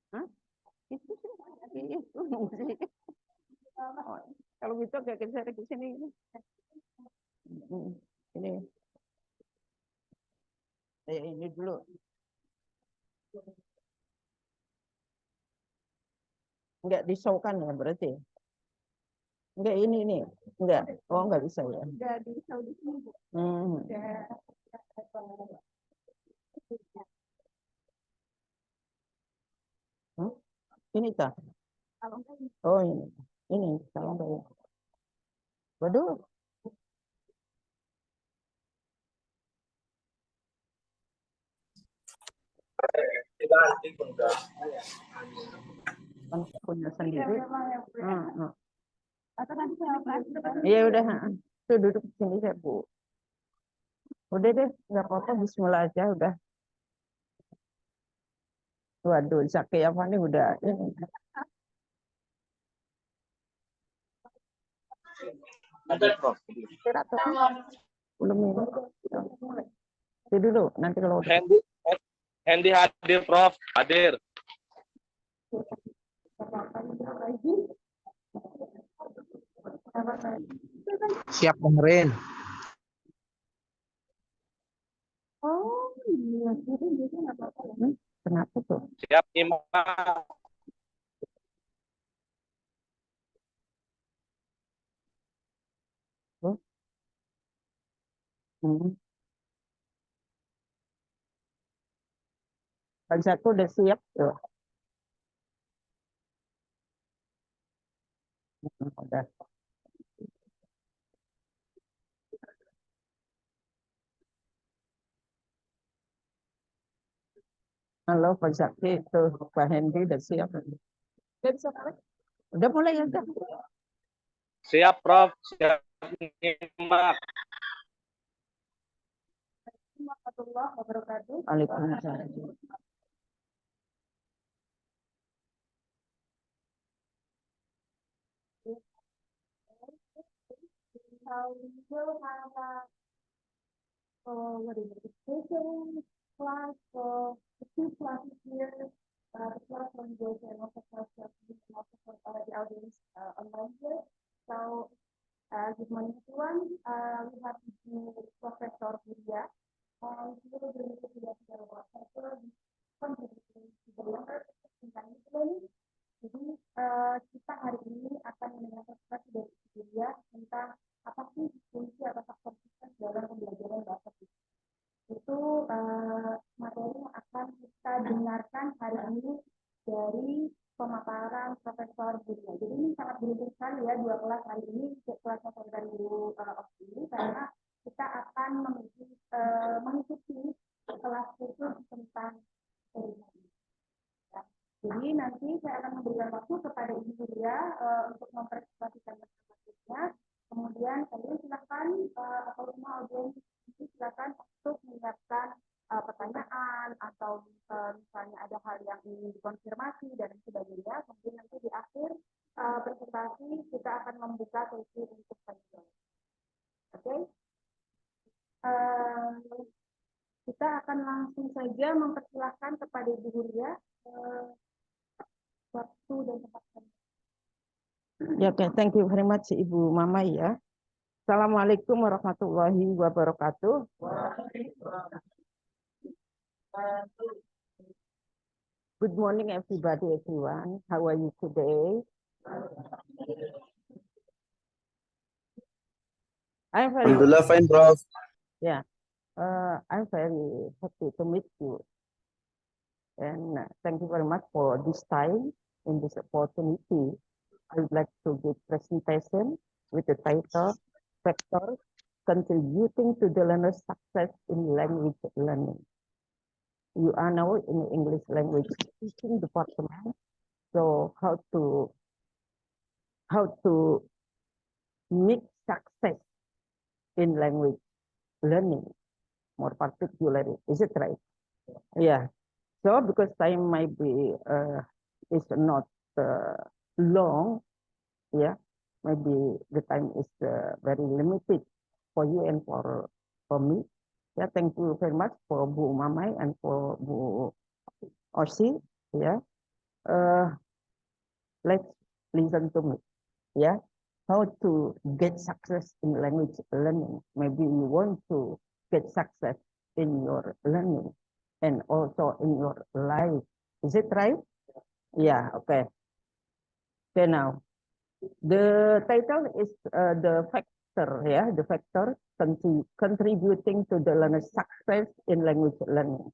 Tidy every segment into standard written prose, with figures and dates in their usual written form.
Hah? Itu sih, itu musik. Oh, kalau gitu kayak kita di sini. Ini, ini dulu. Enggak disaukan ya berarti? Enggak ini. Enggak. Oh, enggak bisa ya. Enggak disau di sini, Bu. Ini kah? Oh, ini. Ini salam baik. Waduh. Kan punya sendiri. Iya udah. Tuh duduk di sini ya, Bu. Udah deh, nggak apa-apa. Bismillah aja udah. Waduh, Zaki apa nih udah ini. Belum ini. Itu dulu, nanti kalau udah. Hendy hadir, Prof. Hadir. Siap dengerin. Oh, iya. Kenapa tuh? Siap nyimak. Bagi satu udah siap tuh. Udah. Halo Pak Zaki, itu Pak Hendy udah siap. Udah mulai ya? Udah. Siap, Prof. Siap nyimak. Waalaikumsalam. What is it? Education class for the two classes here. The class one goes and also class Jadi kita hari ini akan mendengarkan dari Huriyah tentang apa sih fungsi atau faktor sukses dalam pembelajaran bahasa Inggris. Itu materi yang akan kita dengarkan hari ini dari pemaparan Profesor Huriyah. Jadi ini sangat beruntung sekali ya, 2 kelas hari ini, kelas saya dan Bu ini, karena kita akan mengikuti kelas khusus tentang Huriyah. Jadi nanti saya akan memberikan waktu kepada Ibu Huriyah untuk mempresentasikan matematiknya. Kemudian kalian silakan atau semua audiens silakan untuk menyiapkan pertanyaan atau misalnya ada hal yang ingin dikonfirmasi dan sebagainya. Kemudian nanti di akhir presentasi kita akan membuka sesi untuk tanya. Oke? Kita akan langsung saja mempersilahkan kepada Ibu Huriyah waktu dan tempat. Ya, oke. Thank you very much, Ibu Mama ya. Assalamualaikum warahmatullahi wabarakatuh. Good morning, everybody, everyone. How are you today? I'm very Alhamdulillah fine, Prof. I'm very happy to meet you. And thank you very much for this time and this opportunity. I would like to give presentation with the title Factors Contributing to the Learner's Success in Language Learning. You are now in English language teaching department. So how to make success in language learning, more particularly, is it right? Yeah. So because time might be is not long, yeah, maybe the time is very limited for you and for me. Yeah, thank you very much for Bu Mamai and for Bu Orsi. Yeah, let's listen to me. Yeah, how to get success in language learning. Maybe you want to get success in your learning and also in your life. Is it right? Yeah, okay. Okay, now the title is the factor, yeah, the factor contributing to the learner's success in language learning.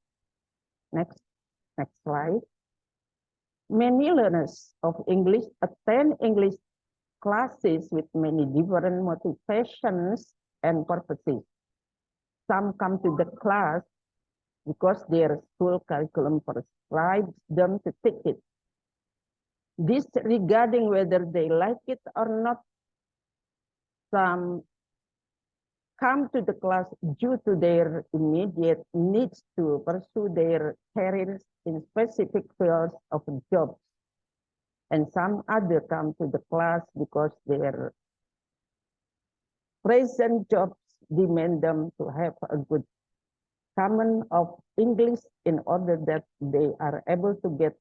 Next slide. Many learners of English attend English classes with many different motivations and purposes. Some come to the class because their school curriculum prescribes them to take it. Disregarding whether they like it or not, some come to the class due to their immediate needs to pursue their careers in specific fields of jobs. And some other come to the class because their present jobs demand them to have a good command of English in order that they are able to get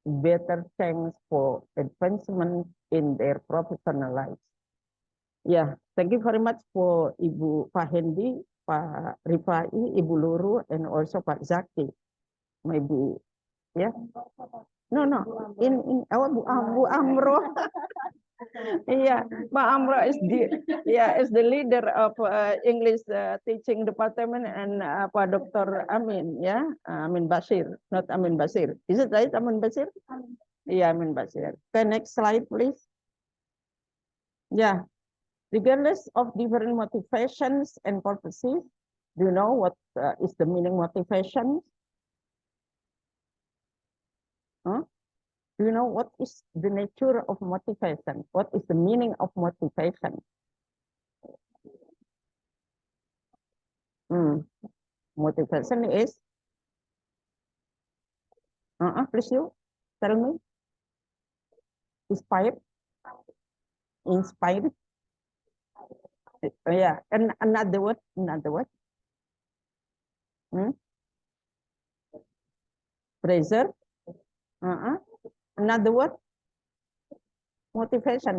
better chance for advancement in their professional lives. Yeah, thank you very much for Ibu Pak Hendi, Pak Rifai, Ibu Luru, and also Pak Zaki. Maybe, yeah. No, in our Bu Amro. Yeah, Pak Amro is the leader of English teaching department, and Pak Dr. Amin, yeah, Amin Basir, not Amin Basir. Is it right, Amin Basir? Yeah, Amin Basir. Okay, next slide, please. Yeah. Regardless of different motivations and purposes, do you know what is the meaning motivation? Huh? Do you know what is the nature of motivation? What is the meaning of motivation? Motivation is, please you tell me. Inspired. Yeah, and another word. Pressure. Another word. Motivation.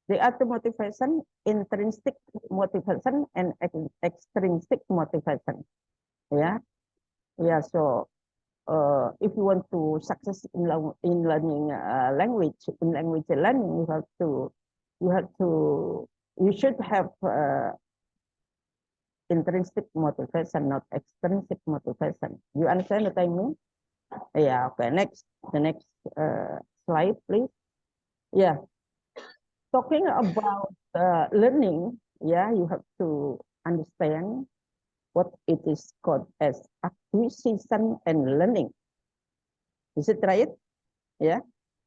They are the motivation, intrinsic motivation and extrinsic motivation. Yeah, yeah. So if you want to success in learning language, in language learning, you should have intrinsic motivation, not extrinsic motivation. You understand what I mean? Yeah. Okay. Next, the next slide, please. Yeah. Talking about learning, yeah, you have to understand what it is called as acquisition and learning. Is it right? Yeah.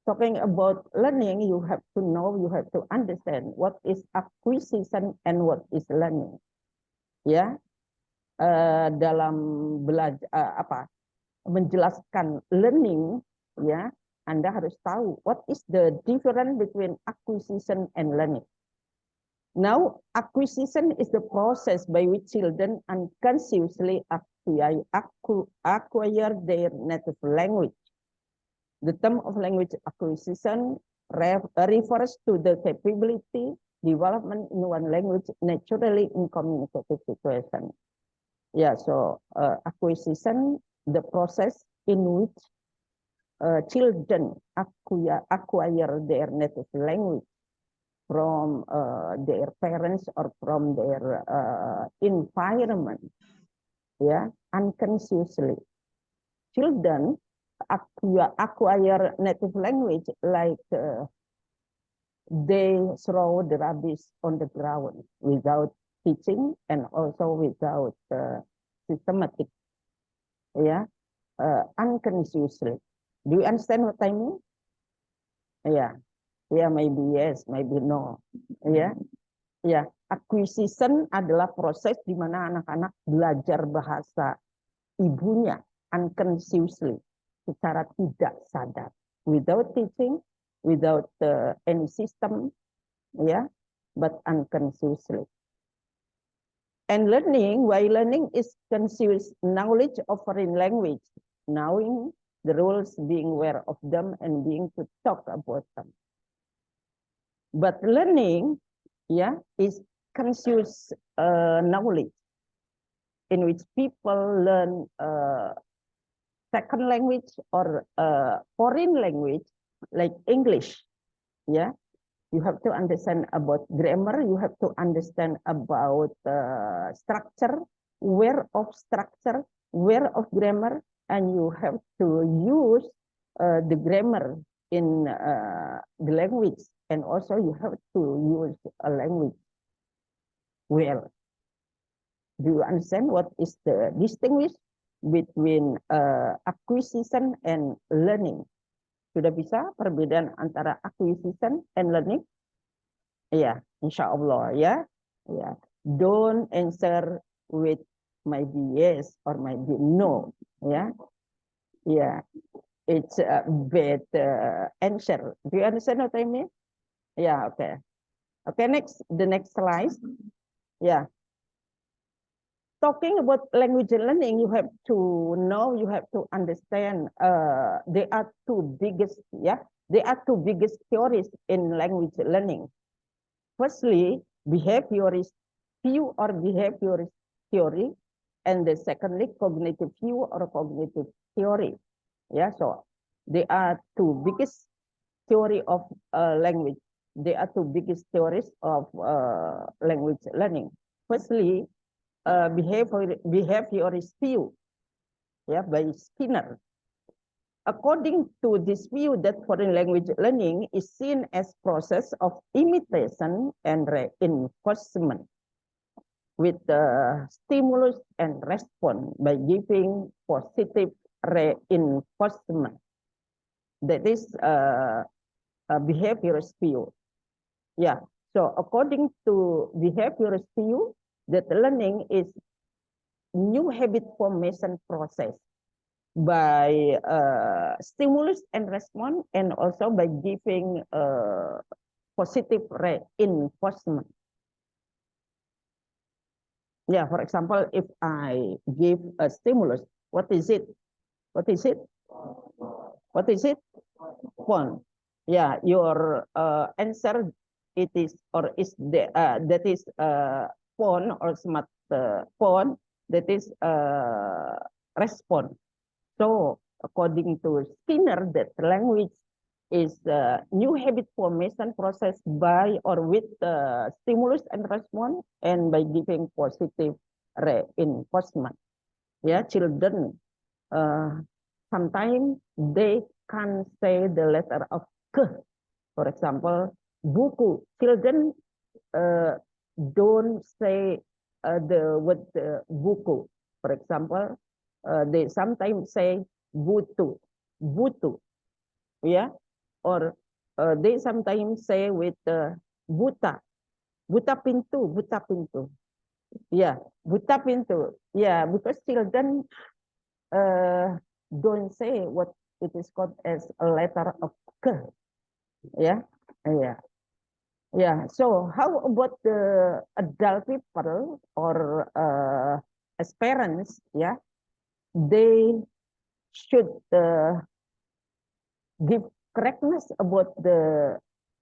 Talking about learning, you have to know, you have to understand what is acquisition and what is learning. Ya, dalam belajar menjelaskan learning, ya, Anda harus tahu what is the difference between acquisition and learning. Now, acquisition is the process by which children unconsciously acquire their native language. The term of language acquisition refers to the capability development in one language naturally in communicative situation. Yeah, so acquisition, the process in which children acquire their native language from their parents or from their environment, yeah, unconsciously. Children acquire native language like they throw the rubbish on the ground without teaching and also without systematic, yeah, unconsciously. Do you understand what I mean? Yeah, yeah, maybe yes, maybe no. Yeah, yeah. Acquisition adalah proses di mana anak-anak belajar bahasa ibunya unconsciously, secara tidak sadar, without teaching, without any system, yeah, but unconsciously. And learning, while learning is conscious knowledge of foreign language, knowing the rules, being aware of them, and being to talk about them. But learning, yeah, is conscious knowledge in which people learn second language or foreign language like English. Yeah, you have to understand about grammar. You have to understand about structure, where of structure, where of grammar, and you have to use the grammar in the language, and also you have to use a language well. Do you understand what is the distinguish between acquisition and learning? Sudah bisa perbedaan antara acquisition and learning? Yeah, insya Allah, yeah. Yeah. Don't answer with maybe yes or maybe no. Yeah. Yeah. It's a bad answer. Do you understand what I mean? Yeah, okay. Okay, next, the next slide. Yeah. Talking about language learning, you have to know, you have to understand there are two biggest theories in language learning. Firstly, behaviorist view or behaviorist theory, and the secondly, cognitive view or cognitive theory. Yeah, so there are two biggest theory of language. There are two biggest theories of language learning. Firstly, behaviorist view, yeah, by Skinner. According to this view, that foreign language learning is seen as process of imitation and reinforcement with stimulus and response by giving positive reinforcement. That is a behaviorist view. Yeah. So according to behaviorist view, that learning is new habit formation process by stimulus and response, and also by giving positive reinforcement. Yeah, for example, if I give a stimulus, what is it? What is it? What is it? Phone. Yeah, your answer, it is, or is the that is phone or smart phone. that is response. So according to Skinner, that language is a new habit formation process by or with stimulus and response, and by giving positive reinforcement. Yeah, children sometimes they can say the letter of K. For example, buku. Children don't say the word buku. For example, they sometimes say butu, butu, yeah, or they sometimes say with buta, buta pintu, buta pintu, yeah, buta pintu, yeah, because children don't say what it is called as a letter of K, yeah, yeah. Yeah, so how about the adult people or as parents? Yeah, they should give correctness about the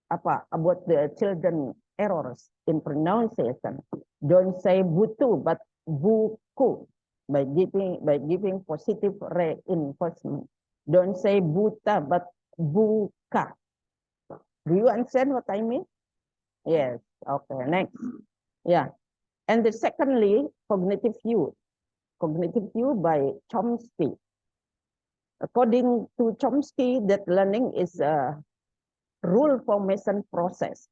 about the children errors in pronunciation. Don't say butu but buku by giving positive reinforcement. Don't say buta but buka. Do you understand what I mean? Yes. Okay. Next. Yeah. And the secondly, cognitive view. Cognitive view by Chomsky. According to Chomsky, that learning is a rule formation process.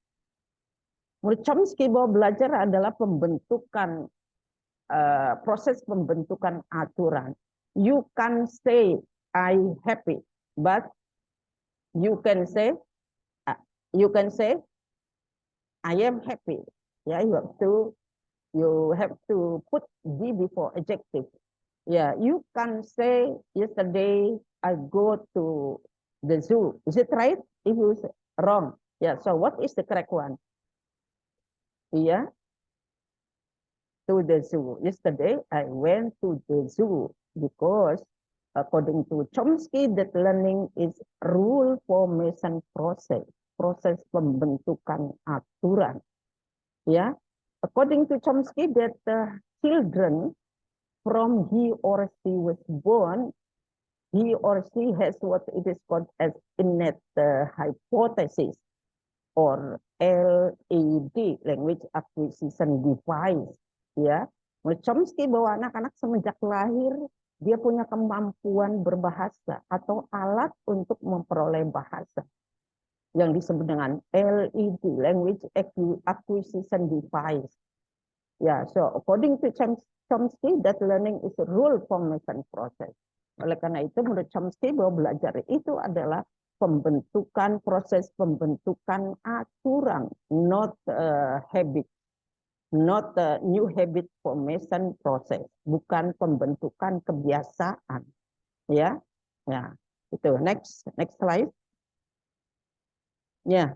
Menurut Chomsky, bahwa belajar adalah pembentukan proses pembentukan aturan. You can say I happy, but you can say I am happy. Yeah, you have to put D before adjective. Yeah, you can say yesterday I go to the zoo. Is it right? If you say wrong, yeah. So what is the correct one? Yeah, to the zoo. Yesterday I went to the zoo because according to Chomsky, that learning is rule formation process, proses pembentukan aturan. Yeah, according to Chomsky, that children from he or she was born, he or she has what it is called as innate hypothesis or LED, language acquisition device. Ya, menurut Chomsky bahwa anak-anak semenjak lahir dia punya kemampuan berbahasa atau alat untuk memperoleh bahasa yang disebut dengan LED, language acquisition device. Ya, so according to Chomsky, that learning is a rule formation process. Oleh karena itu, menurut Chomsky bahwa belajar itu adalah proses pembentukan aturan, not habit, not new habit formation process, bukan pembentukan kebiasaan. Ya, ya, itu. Next slide. Ya,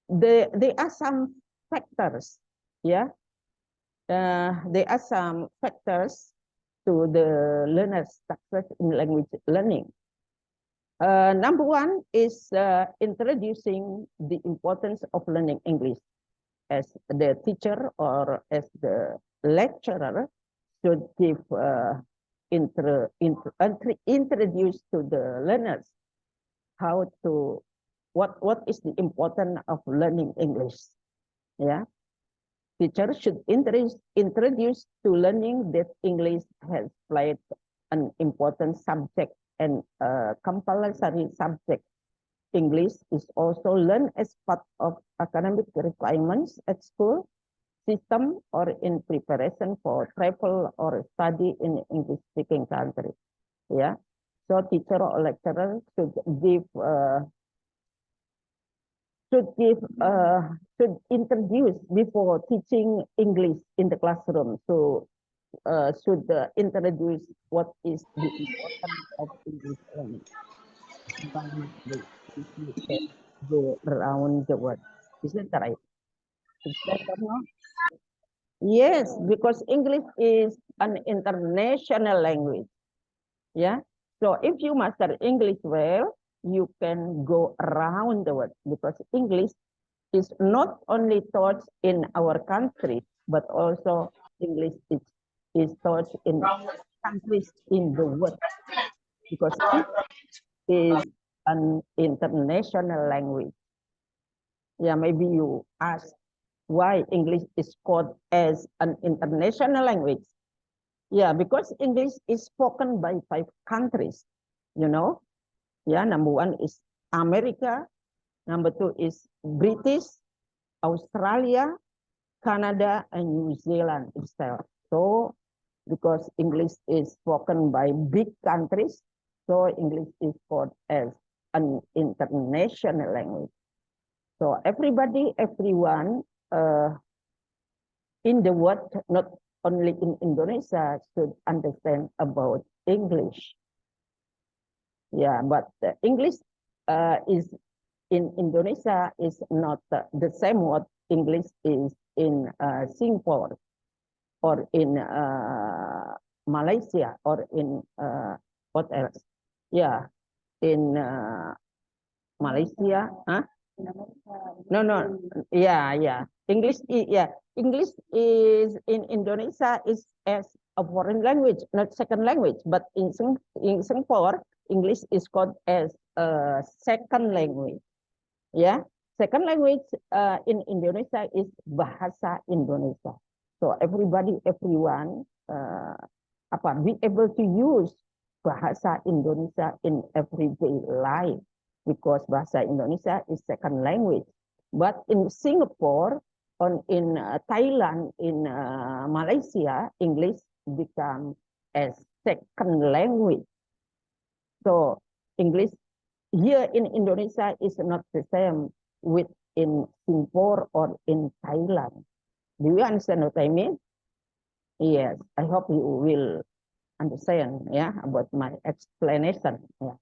there are some factors. Ya. There are some factors to the learner's success in language learning. Number one is introducing the importance of learning English. As the teacher or as the lecturer should give introduce to the learners how to what is the importance of learning English. Yeah. Teacher should introduce to learning that English has played an important subject and compulsory subject. English is also learned as part of academic requirements at school system or in preparation for travel or study in English-speaking country. Yeah, so teacher or lecturer should introduce before teaching English in the classroom. So should introduce what is the importance of English learning. Go around the world. Is that right? Is that right? Yes, because English is an international language. Yeah. So if you master English well, you can go around the world because English is not only taught in our country, but also English is is taught in countries in the world because it is an international language. Yeah, maybe you ask why English is called as an international language. Yeah, because English is spoken by 5 countries, you know. Yeah, number 1 is America, number 2 is British, Australia, Canada, and New Zealand itself. So, because English is spoken by big countries, so English is called as an international language. So everybody, everyone in the world, not only in Indonesia, should understand about English. Yeah, but English is in Indonesia is not the same what English is in Singapore or in Malaysia or in what else? Yeah, in Malaysia, huh? No, yeah. English is in Indonesia is as a foreign language, not second language. But in Singapore, English is called as a second language. Yeah, second language in Indonesia is bahasa Indonesia. So everybody, everyone, be able to use bahasa Indonesia in everyday life because bahasa Indonesia is second language. But in Singapore, in Thailand, in Malaysia, English become as second language. So English here in Indonesia is not the same with in Singapore or in Thailand. Do you understand what I mean? Yes, I hope you will understand, yeah, about my explanation. Yeah.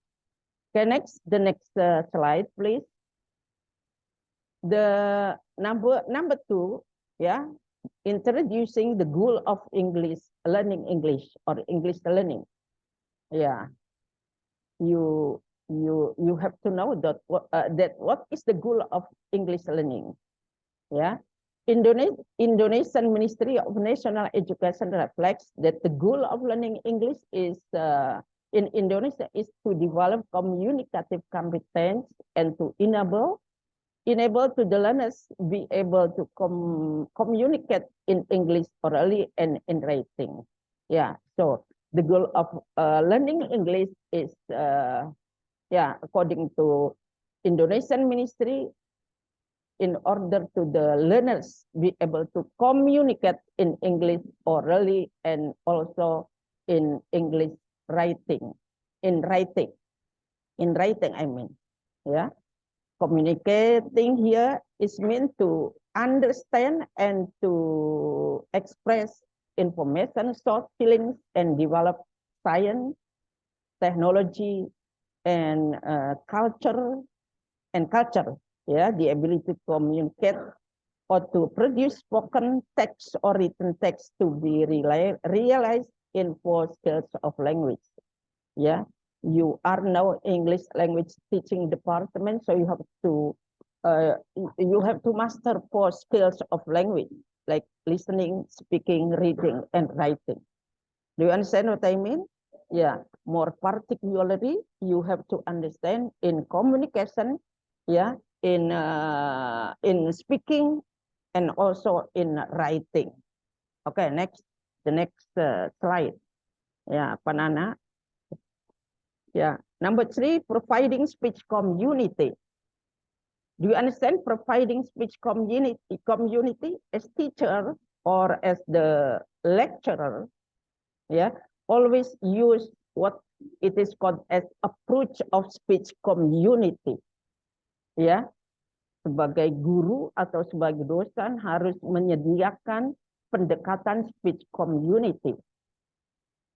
Okay, the next slide, please. The number 2, yeah, introducing the goal of English, learning English or English learning. Yeah, you have to know that what is the goal of English learning. Yeah, Indonesian Ministry of National Education reflects that the goal of learning English is in Indonesia is to develop communicative competence and to enable to the learners be able to communicate in English orally and in writing. Yeah, so the goal of learning English is according to Indonesian Ministry, in order to the learners be able to communicate in English orally and also in English writing. In writing, I mean, yeah. Communicating here is meant to understand and to express information, thought, feelings, and develop science, technology, and culture. Yeah, the ability to communicate or to produce spoken text or written text to be realized in 4 skills of language. Yeah, you are now English language teaching department, so you have to master 4 skills of language like listening, speaking, reading, and writing. Do you understand what I mean? Yeah, more particularly, you have to understand in communication, yeah, in speaking, and also in writing. Okay, the next slide. Yeah, Panana. Yeah, number 3, providing speech community. Do you understand providing speech community as teacher or as the lecturer? Yeah, always use what it is called as approach of speech community. Ya, sebagai guru atau sebagai dosen harus menyediakan pendekatan speech community.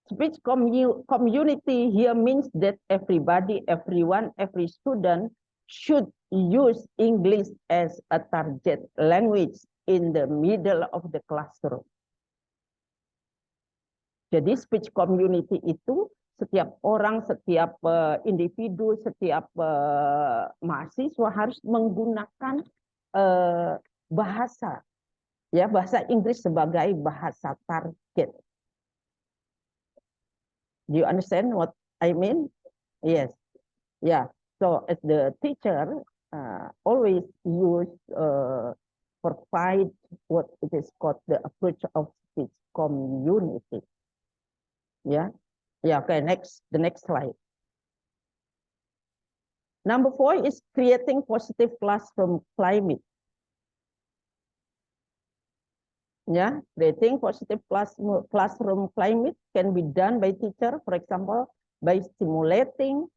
Speech community here means that everybody, everyone, every student should use English as a target language in the middle of the classroom. Jadi speech community itu setiap orang, setiap individu, setiap mahasiswa harus menggunakan bahasa Inggris sebagai bahasa target. Do you understand what I mean? Yes. Yeah. So as the teacher, always use provide what it is called the approach of speech community. Yeah. Yeah. Okay. The next slide. Number 4 is creating positive classroom climate. Yeah, creating positive classroom climate can be done by teacher, for example, by stimulating,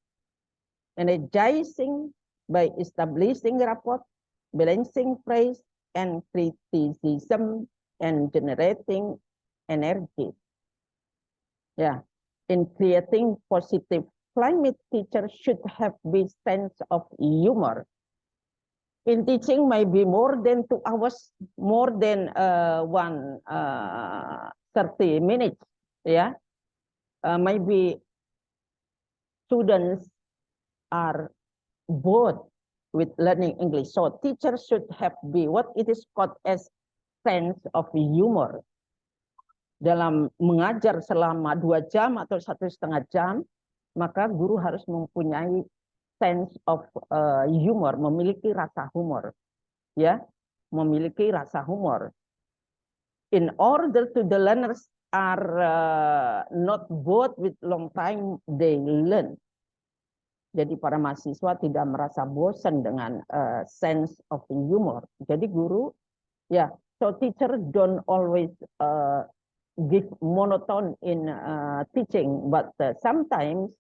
energizing, by establishing rapport, balancing praise and criticism, and generating energy. Yeah, in creating positive climate, teacher should have a sense of humor. In teaching, maybe more than 2 hours, more than 30 minutes. Yeah, maybe students are bored with learning English. So teachers should have what it is called as sense of humor. Dalam mengajar selama 2 jam atau 1,5 jam, maka guru harus mempunyai sense of humor, memiliki rasa humor. Ya, memiliki rasa humor. In order to the learners are not bored with long time they learn. Jadi para mahasiswa tidak merasa bosan dengan sense of humor. Jadi guru, ya, so teacher don't always give monotone in teaching, but sometimes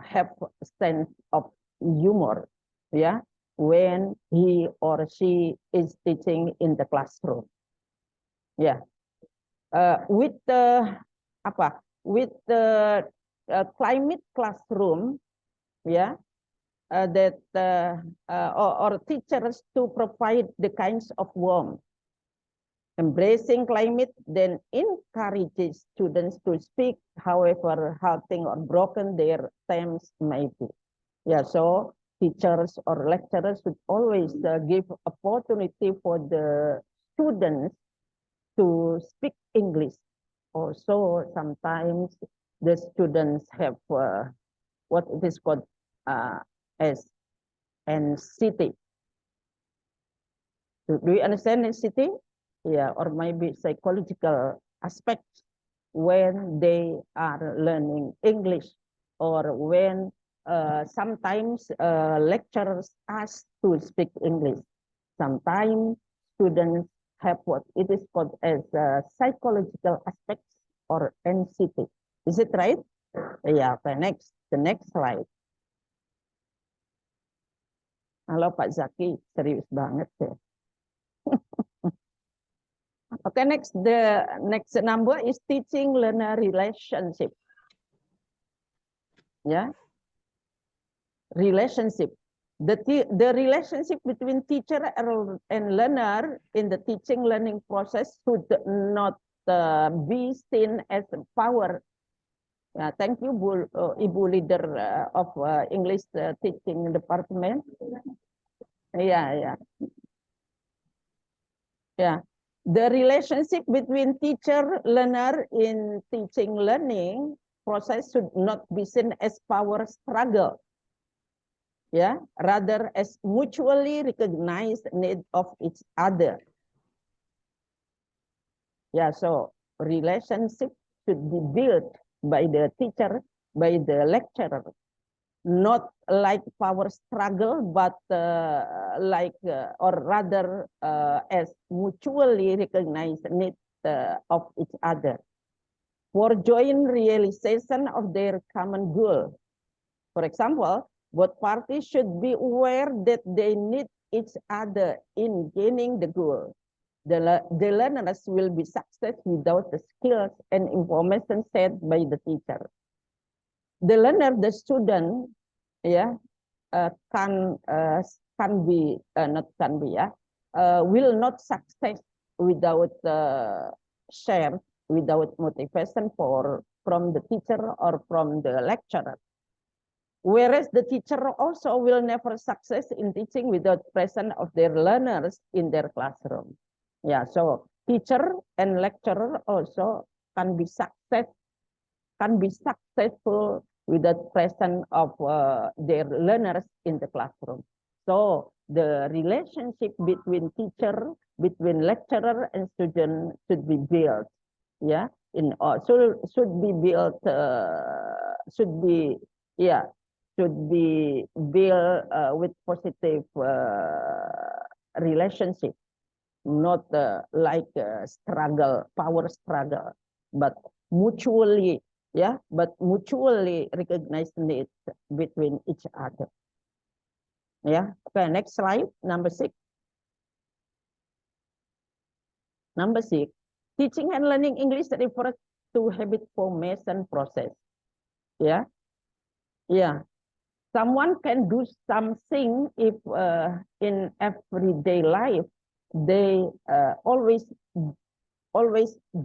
have sense of humor, ya, when he or she is teaching in the classroom. Yeah, with the climate classroom, yeah, that or teachers to provide the kinds of warmth. Embracing climate then encourages students to speak, however halting or broken their terms may be. Yeah, so teachers or lecturers should always give opportunity for the students to speak English. Also, sometimes the students have what it is called as NCT. Do you understand NCT? Yeah, or maybe psychological aspects when they are learning English, or when sometimes lecturers ask to speak English. Sometimes students have what it is called as psychological aspects or NCT. Is it right? Yeah, okay, the next slide. Halo Pak Zaki, serius banget ya. Okay, the next number is teaching learner relationship. Yeah, relationship. The relationship between teacher and learner in the teaching learning process should not be seen as power. Thank you, Ibu leader of English teaching department. Yeah. The relationship between teacher learner in teaching learning process should not be seen as power struggle. Yeah, rather as mutually recognized need of each other. Yeah, so relationship should be built by the teacher, by the lecturer, not like power struggle, but or rather as mutually recognized need of each other for joint realization of their common goal. For example, both parties should be aware that they need each other in gaining the goal. The learners will be success without the skills and information set by the teacher. The learner, the student, will not success without share, without motivation from the teacher or from the lecturer. Whereas the teacher also will never success in teaching without presence of their learners in their classroom. Yeah, so teacher and lecturer also can be success can be successful with the presence of their learners in the classroom. So the relationship between teacher, between lecturer and student should be built. Yeah, should be built. Should be built with positive relationship, not like power struggle, but mutually, mutually recognized needs between each other. Yeah. Okay. Next slide. Number 6. Number 6. Teaching and learning English refers to habit formation process. Yeah. Yeah. Someone can do something if in everyday life they always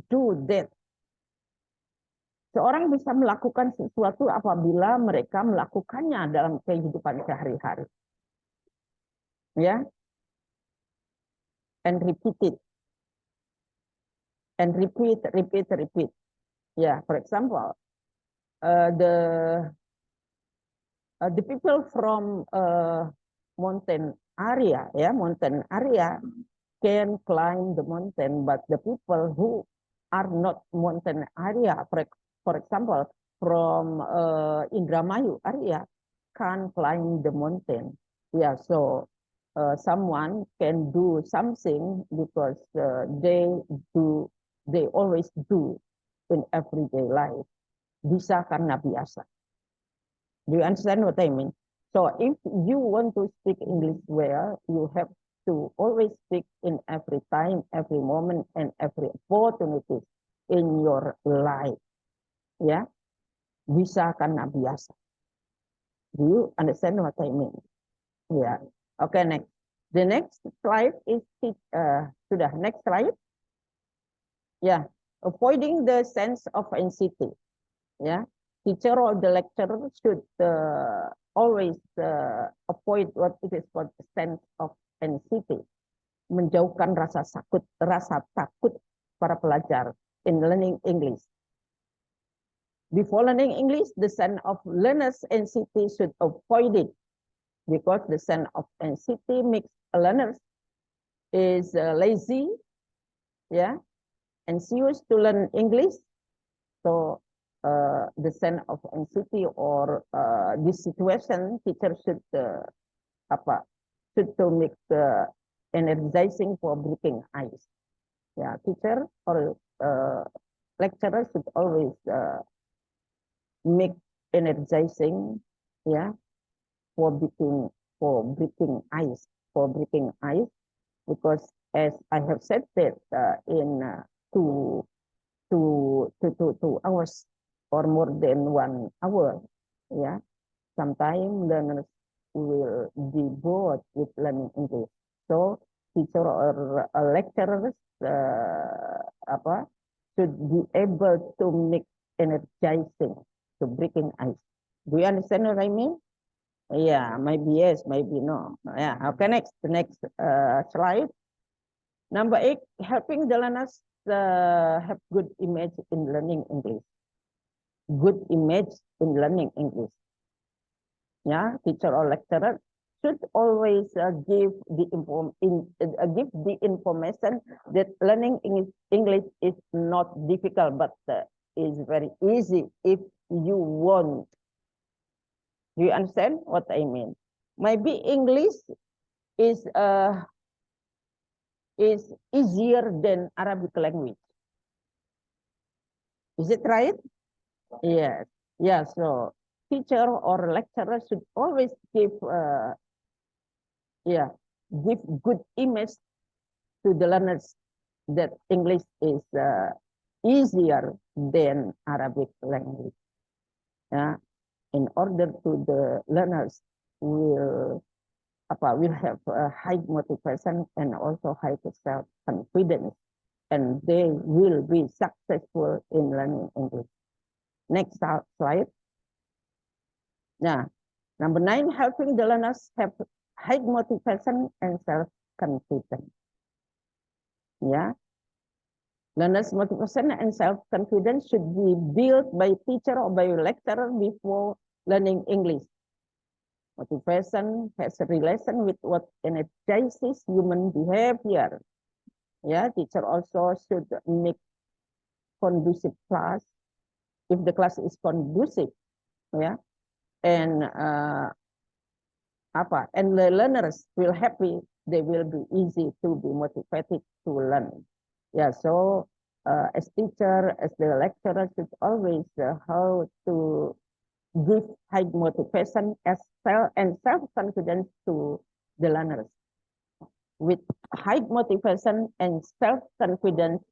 do that. Seorang bisa melakukan sesuatu apabila mereka melakukannya dalam kehidupan sehari-hari. Ya. And repeat it. And repeat. Yeah, for example, the people from mountain area, can climb the mountain, but the people who are not mountain area, for example, from Indramayu area, can't climb the mountain. Yeah, so someone can do something because they always do in everyday life. Bisa karena biasa. Do you understand what I mean? So if you want to speak English well, you have to always speak in every time, every moment, and every opportunity in your life. Yeah, bisa karena biasa. Do you understand what I mean? Yeah. Okay, next. The next slide is sudah next slide. Yeah, avoiding the sense of anxiety. Yeah, teacher or the lecturer should always avoid what it is called sense of anxiety. Menjauhkan rasa takut para pelajar in learning English. Before learning English, the sense of learner's anxiety should avoid it, because the sense of anxiety makes a learner is lazy, yeah, anxious to learn English. So the sense of anxiety or this situation, teacher should to make energizing for breaking ice. Yeah, teacher or lecturer should always make energizing, yeah, for breaking ice, because as I have said that in 2 hours or more than 1 hour, yeah, sometimes learners will be bored with learning English. So teacher or lecturers should be able to make energizing to breaking ice. Do you understand what I mean? Yeah, maybe yes, maybe no. Yeah. Okay, next. The next slide. Number 8, helping the learners have good image in learning English. Good image in learning English. Yeah, teacher or lecturer should always give the information that learning English is not difficult, but is very easy if you want. Do you understand what I mean? Maybe English is easier than Arabic language. Is it right? Yes. Yeah. So teacher or lecturer should always give good image to the learners that English is easier than Arabic language. Yeah. In order to the learners will have a high motivation and also high self-confidence, and they will be successful in learning English. Next slide. Now, number 9, helping the learners have high motivation and self-confidence. Yeah. Learners' motivation and self-confidence should be built by teacher or by lecturer before learning English. Motivation has a relation with what energizes human behavior. Yeah, teacher also should make conducive class. If the class is conducive, yeah, and and the learners will happy, they will be easy to be motivated to learn. Yeah, so as teacher, as the lecturer should always how to give high motivation as self-confidence to the learners. With high motivation and self-confidence,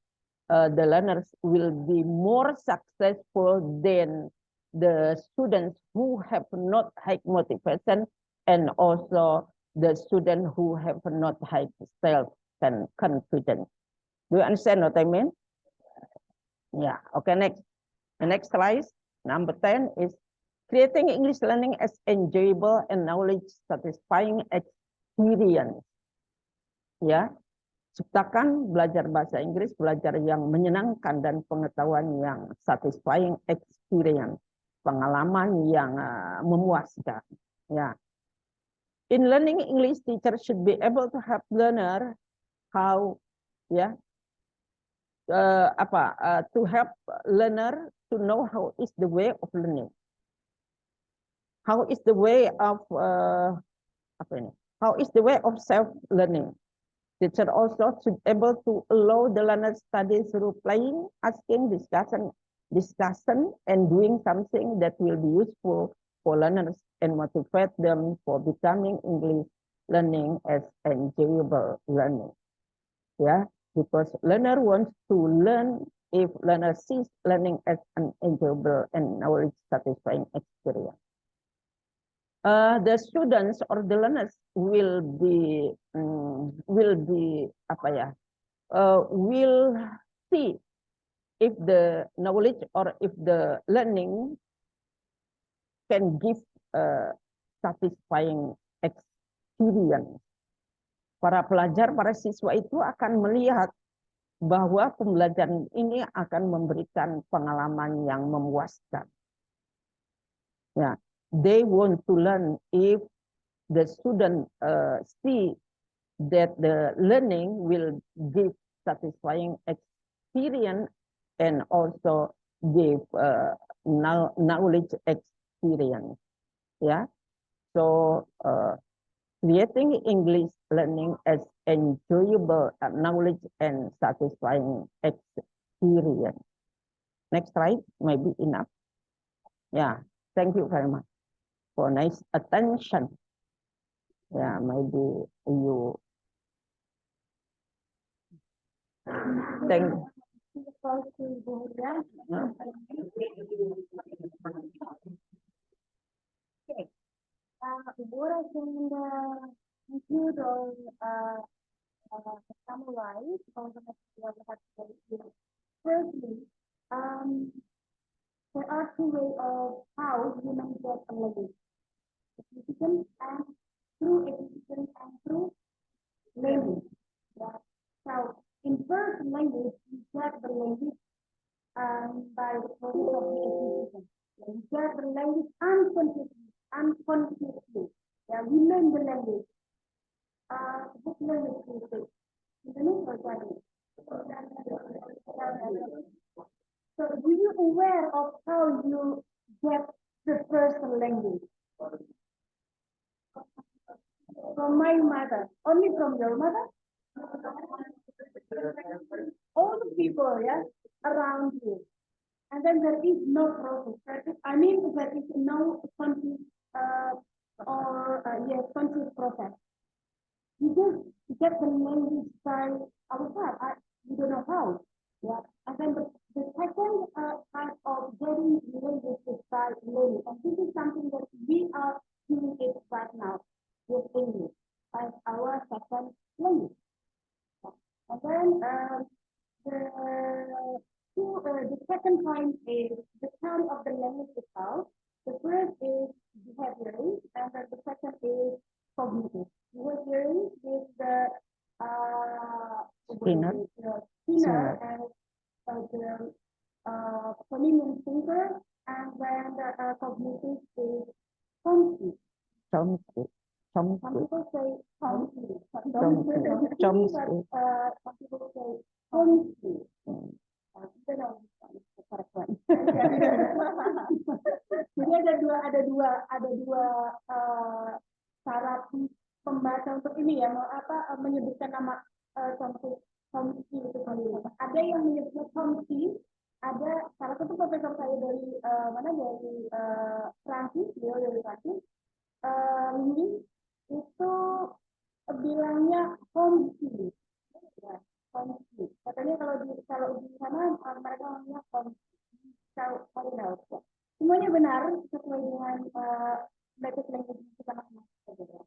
the learners will be more successful than the students who have not high motivation, and also the students who have not high self-confidence. Do you understand what I mean? Yeah, okay, next. The next slide, number 10 is creating English learning as enjoyable and knowledge satisfying experience. Ya, ciptakan belajar bahasa Inggris, belajar yang menyenangkan dan pengetahuan yang satisfying experience, pengalaman yang memuaskan. Ya, in learning English, teacher should be able to help learner how, ya, to help learner to know how is the way of learning. How is the way of How is the way of self-learning? Teacher also should be able to allow the learner study through playing, asking, discussion, and doing something that will be useful for learners and motivate them for becoming English learning as enjoyable learning. Yeah, because learner wants to learn if learner sees learning as an enjoyable and knowledge satisfying experience. The students or the learners will see if the knowledge or if the learning can give satisfying experience. Para pelajar, para siswa itu akan melihat bahwa pembelajaran ini akan memberikan pengalaman yang memuaskan. Ya, they want to learn if the student see that the learning will give satisfying experience and also give knowledge experience. Yeah, so creating English learning as enjoyable knowledge and satisfying experience. Next slide, maybe enough. Yeah, thank you very much for nice attention. Yeah, maybe you thank. What I can include or summarize on the firstly, there are two ways of how humans get a language: execution and through language. Yeah. So in first language, you get the language by the process of the execution. You get the language unconsciously. Yeah, we learn the language. What language do you speak? Indonesian or Chinese? So, are you aware of how you get the first language? From my mother. Only from your mother? All the people, yeah, around you. And then there is no process. I mean, there is no conscious conscious process. You just get the language by ourselves. We don't know how. Yeah. And then the second kind of getting language is by learning. And this is something that we are doing it right now with English as our second language. And then the second point is the kind of the language itself. The first is behavioral, and then the second is cognitive. Behavioral is the Skinner and cognitive is Chomsky. Chomsky. Some Chomsky. people say Chomsky. Chomsky. Chomsky. But some people say Chomsky. Kita tahu the correct one. Jadi ada dua cara pembaca untuk ini ya, menyebutkan nama Chomsky itu sendiri. Ada yang menyebutnya Chomsky, ada salah satu profesor saya dari Prancis, beliau dari Prancis, ini itu bilangnya Chomsky. Ya, Chomsky. Katanya kalau di sana mereka ngomongnya Chomsky. Semuanya benar sesuai dengan native language kita masing-masing.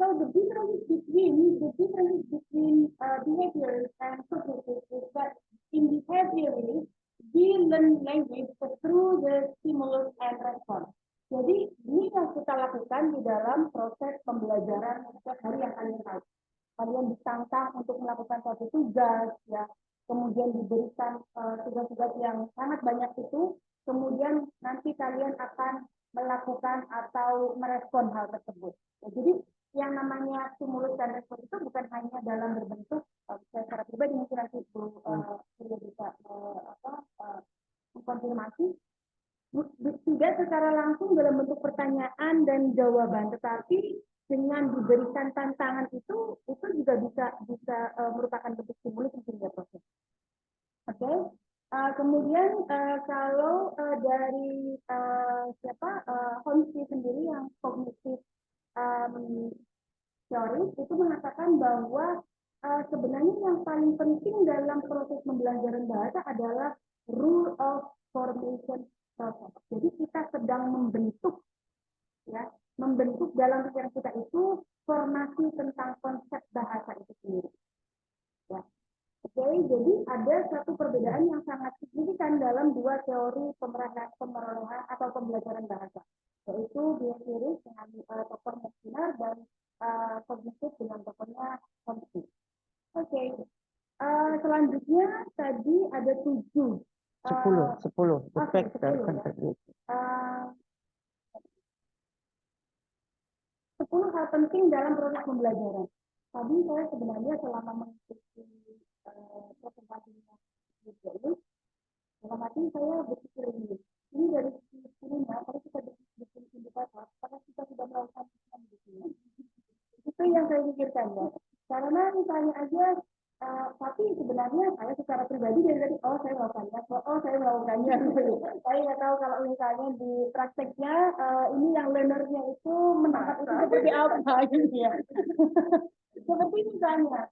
So the difference between behaviors and cognitive is that in behavior we learn language through the stimulus and response. Jadi ini yang kita lakukan di dalam proses pembelajaran setiap hari yang kalian tahu. Kalian ditantang untuk melakukan suatu tugas, ya, kemudian diberikan tugas-tugas yang sangat banyak itu, kemudian nanti kalian akan melakukan atau merespon hal tersebut. Ya, jadi yang namanya stimulus dan respon itu bukan hanya dalam berbentuk secara pribadi, mungkin nanti sudah bisa mengkonfirmasi, tidak secara langsung dalam bentuk pertanyaan dan jawaban, tetapi dengan diberikan tantangan itu juga bisa merupakan bentuk stimulus sehingga proses. Oke. Kemudian kalau dari Chomsky sendiri yang kognitif teori itu mengatakan bahwa sebenarnya yang paling penting dalam proses pembelajaran bahasa adalah rule of formation process. Jadi kita sedang membentuk dalam pikiran kita itu formasi tentang konsep bahasa itu sendiri. Ya. Oke, jadi ada satu perbedaan yang sangat signifikan dalam dua teori pemerolehan atau pembelajaran bahasa, yaitu behavioris dengan tokoh Mesiner dan kognitif dengan tokohnya Chomsky. Oke, selanjutnya tadi ada 7. 10. Effect dan ya. 10 hal penting dalam proses pembelajaran. Tadi saya sebenarnya selama mengikuti presentasinya ini, dalam hati saya berpikir ini dari sini kalau kita bikin indikator, karena kita sudah melakukan di sini. Itu yang saya pikirkan ya. Karena misalnya aja, tapi sebenarnya saya secara pribadi dari tadi, saya melakukannya. Saya nggak tahu kalau misalnya di prakteknya ini yang learnernya itu menangkap itu seperti apa gitu ya. Seperti misalnya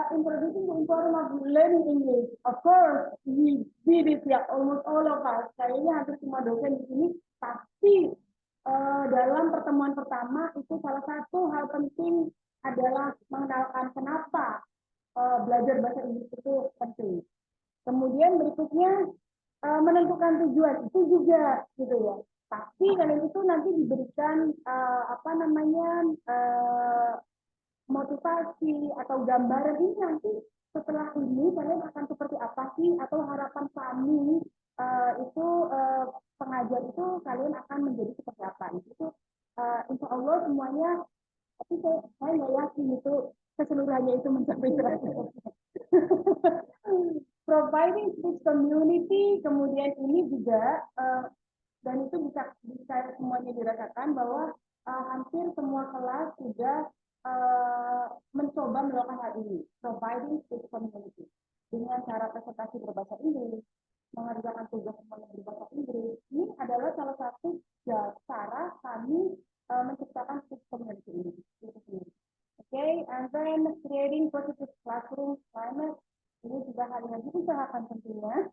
introducing the importance of learning English. Of course, we did it ya, almost all of us. Kayaknya hampir semua dosen di sini pasti dalam pertemuan pertama itu salah satu hal penting adalah mengenalkan kenapa belajar bahasa Inggris itu penting. Kemudian berikutnya menentukan tujuan itu juga gitu ya. Pasti kalian itu nanti diberikan motivasi atau gambaran ini nanti setelah ini kalian akan seperti apa sih, atau harapan kami pengajar itu kalian akan menjadi seperti apa. Itu insya Allah semuanya, tapi saya nggak yakin itu keseluruhannya itu mencapai 100%. Providing speech community, kemudian ini juga dan itu bisa semuanya dirasakan bahwa hampir semua kelas sudah mencoba melakukan hal ini, providing speech community dengan cara presentasi berbahasa Inggris, mengerjakan tugas semuanya berbahasa Inggris. Ini adalah salah satu cara kami menciptakan speech community ini. Okay, and then creating positive classroom climate, ini juga hal yang diusahakan tentunya.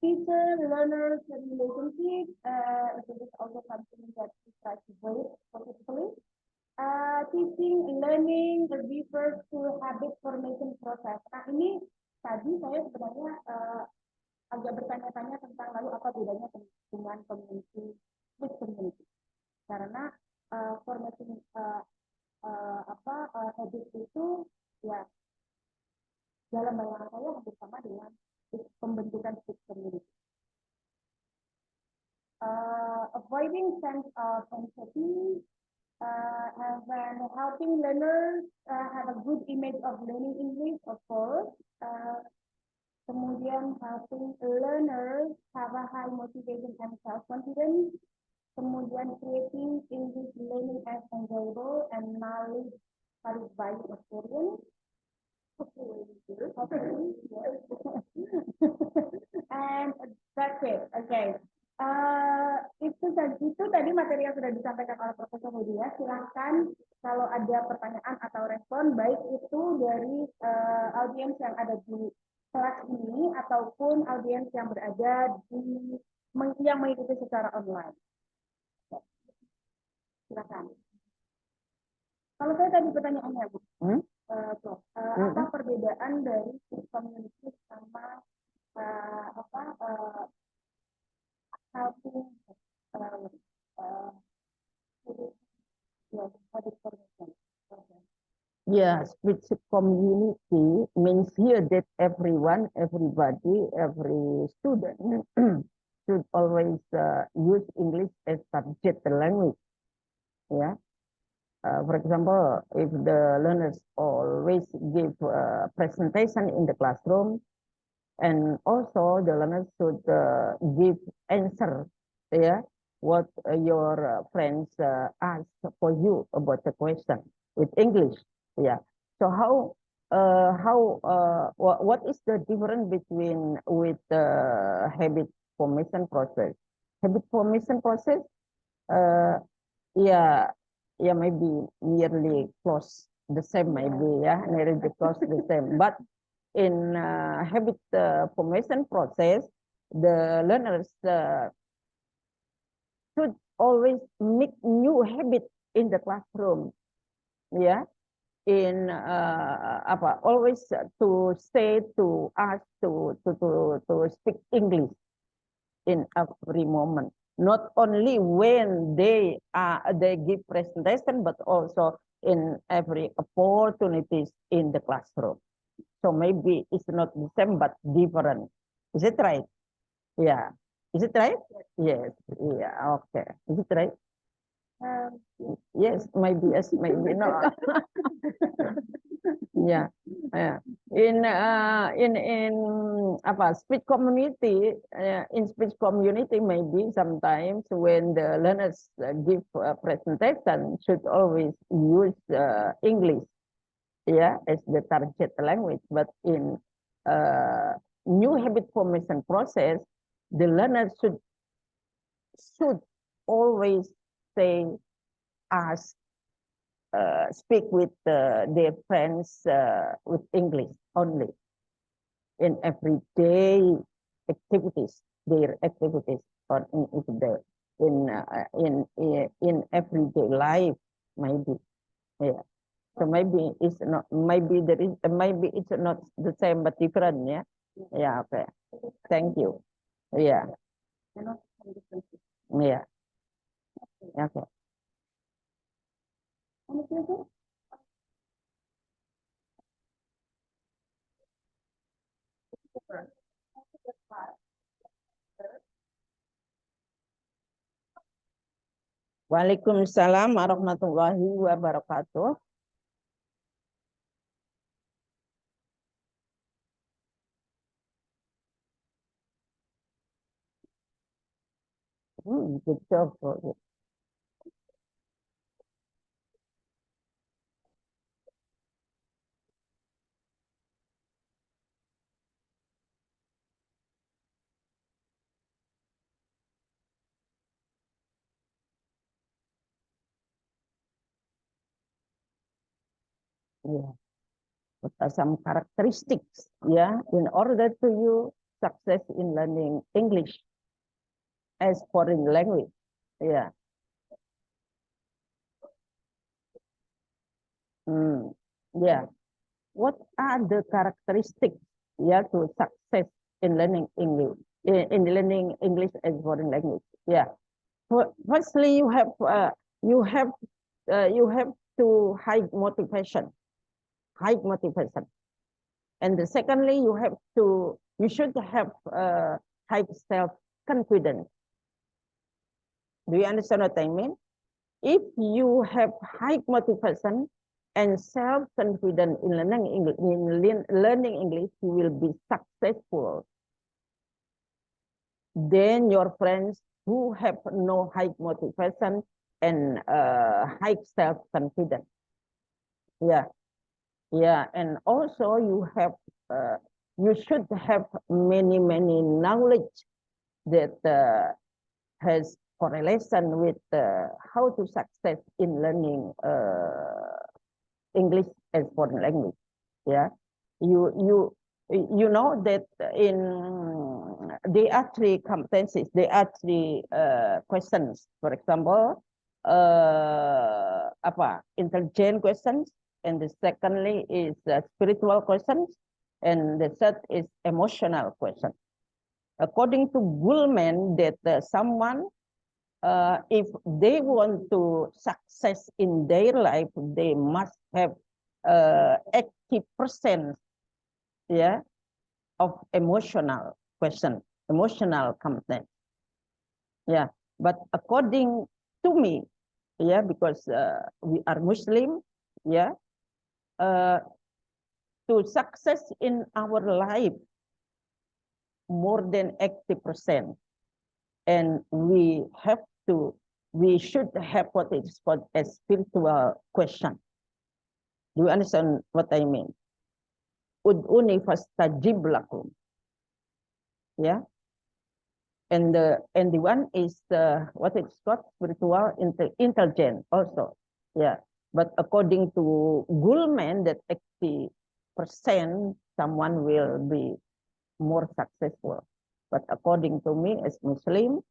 Teacher, learners, relationship, it is also something that we try to build positively. Teaching, learning, refers to habit formation process. Nah, ini tadi saya sebenarnya agak bertanya-tanya tentang lalu apa bedanya dengan community, with community. Karena formation habit itu ya dalam bayangan saya hampir sama dengan pembentukan speech community. providing sense of empathy, and then helping learners have a good image of learning English, of course. Kemudian helping learners have a high motivation and self-confidence. Kemudian creating English learning as enjoyable and knowledge satisfying experience. And that's it. Okay. Itu tadi materi yang sudah disampaikan oleh Profesor Huriyah. Silahkan kalau ada pertanyaan atau respon, baik itu dari audiens yang ada di kelas ini ataupun audiens yang berada di yang mengikuti secara online. Silakan. Kalau saya tadi pertanyaannya, Bu, Prof, apa perbedaan dari community sama helping Yeah, speech community means here that everyone, everybody, every student should always use English as subject language. Yeah. For example, if the learners always give a presentation in the classroom, and also the learners should give answer, yeah, what your friends ask for you about the question with English, yeah. So what is the difference between with the habit formation process? Habit formation process, yeah, maybe nearly close the same, maybe, yeah, nearly close the same, but in habit formation process, the learners should always make new habit in the classroom, yeah. In always to say, to ask, to speak English in every moment, not only when they give presentation, but also in every opportunities in the classroom. So maybe it's not the same, but different. Is it right? Yeah. Is it right? Yes. Yeah. Okay. Is it right? Yes. Maybe yes. Maybe no. Yeah. Yeah. In speech community, in speech community, maybe sometimes when the learners give a presentation, should always use English, yeah, as the target language. But in new habit formation process, the learner should always say, ask, speak with their friends with English only in everyday activities, their activities, or in everyday life, maybe, yeah. So maybe it's not, maybe there is, maybe it's not the same but different, yeah. Yeah. Okay. Thank you. Yeah. Yeah. Okay. Waalaikumsalam warahmatullahi wabarakatuh. Good job for you. Yeah. What are some characteristics, yeah, in order to you success in learning English as foreign language? Yeah. Yeah. What are the characteristics, yeah, to success in learning English, in learning English as foreign language? Yeah. Firstly, you have to high motivation, and secondly, you should have high self confidence. Do you understand what I mean? If you have high motivation and self-confidence in learning English, you will be successful. Then your friends who have no high motivation and high self-confidence. Yeah, yeah, and also you should have many knowledge that has correlation with how to success in learning English as foreign language. Yeah, you know that in there are three competencies. There are three questions. For example, intelligent questions, and the secondly is spiritual questions, and the third is emotional questions. According to Goldman, that someone, if they want to success in their life, they must have 80%, yeah, of emotional question, emotional competence. Yeah, but according to me, yeah, because we are Muslim, yeah, to success in our life more than 80%, and we should have what is called a spiritual question. Do you understand what I mean? Ud'uni fastajib lakum. Yeah. And the one is what it's called spiritual intelligence also. Yeah. But according to Goldman, that 80% someone will be more successful. But according to me as Muslim,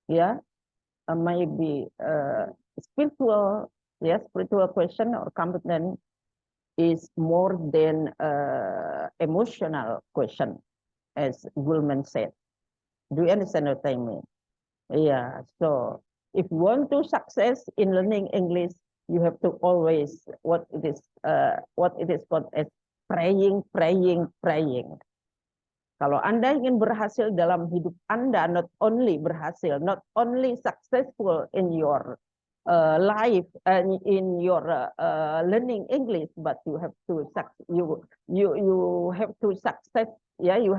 yeah, maybe spiritual question or competence is more than emotional question, as Goldman said. Do you understand what I mean? Yeah. So if you want to success in learning English, you have to always what it is called as praying. Kalau Anda ingin berhasil dalam hidup Anda, not only berhasil, not only successful in your life and in your learning English, but you have to you have to success. Yeah, you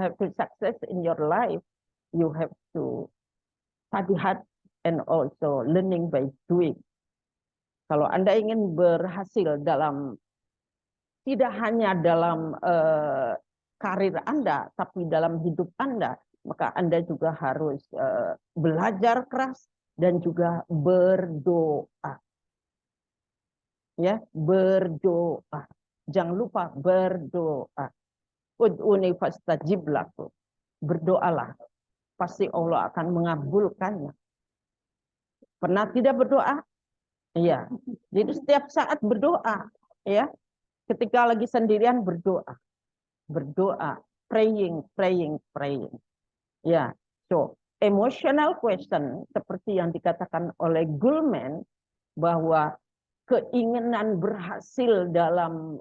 have to success in your life. You have to study hard and also learning by doing. Kalau Anda ingin berhasil dalam tidak hanya dalam karir Anda, tapi dalam hidup Anda, maka Anda juga harus belajar keras dan juga berdoa. Ya, berdoa. Jangan lupa berdoa. Ud'uni fastajib lakum. Berdoalah. Pasti Allah akan mengabulkannya. Pernah tidak berdoa? Iya. Jadi setiap saat berdoa, ya. Ketika lagi sendirian berdoa. Berdoa, praying. Ya, so emotional question seperti yang dikatakan oleh Goldman bahwa keinginan berhasil dalam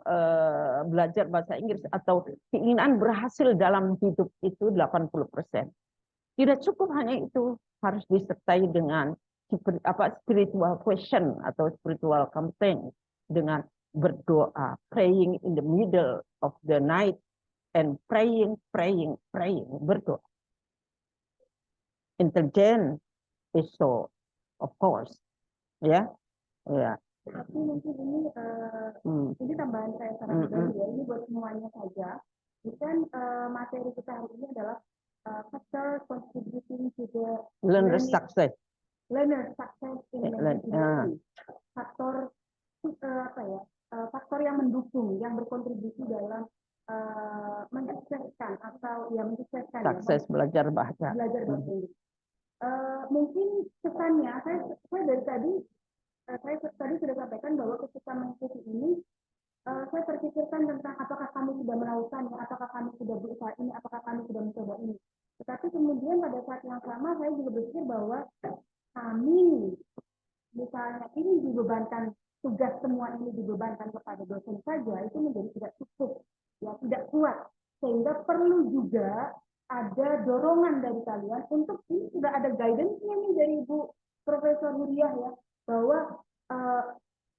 belajar bahasa Inggris atau keinginan berhasil dalam hidup itu 80%. Tidak cukup hanya itu, harus disertai dengan spiritual question atau spiritual competence, dengan berdoa, praying in the middle of the night and praying, berdoa. Intelligent is so, of course, ya, ya. Tapi mungkin ini tambahan saya saran ya, ini buat semuanya saja. Bukan materi kita hari ini adalah factor contributing to the learner success in learning. Faktor faktor yang mendukung, yang berkontribusi dalam mensukseskan atau yang mensukseskan sukses belajar bahasa Inggris. Mungkin kesannya saya dari tadi sudah sampaikan bahwa ketika mengikuti ini saya terpikirkan tentang apakah kami sudah melakukannya, apakah kami sudah berusaha ini, apakah kami sudah mencoba ini. Tetapi kemudian pada saat yang sama saya juga berpikir bahwa kami misalnya ini dibebankan, tugas semua ini dibebankan kepada dosen saja, itu menjadi tidak cukup, ya tidak kuat, sehingga perlu juga ada dorongan dari kalian untuk ini sudah ada guidance-nya nih dari Ibu Profesor Huriyah ya, bahwa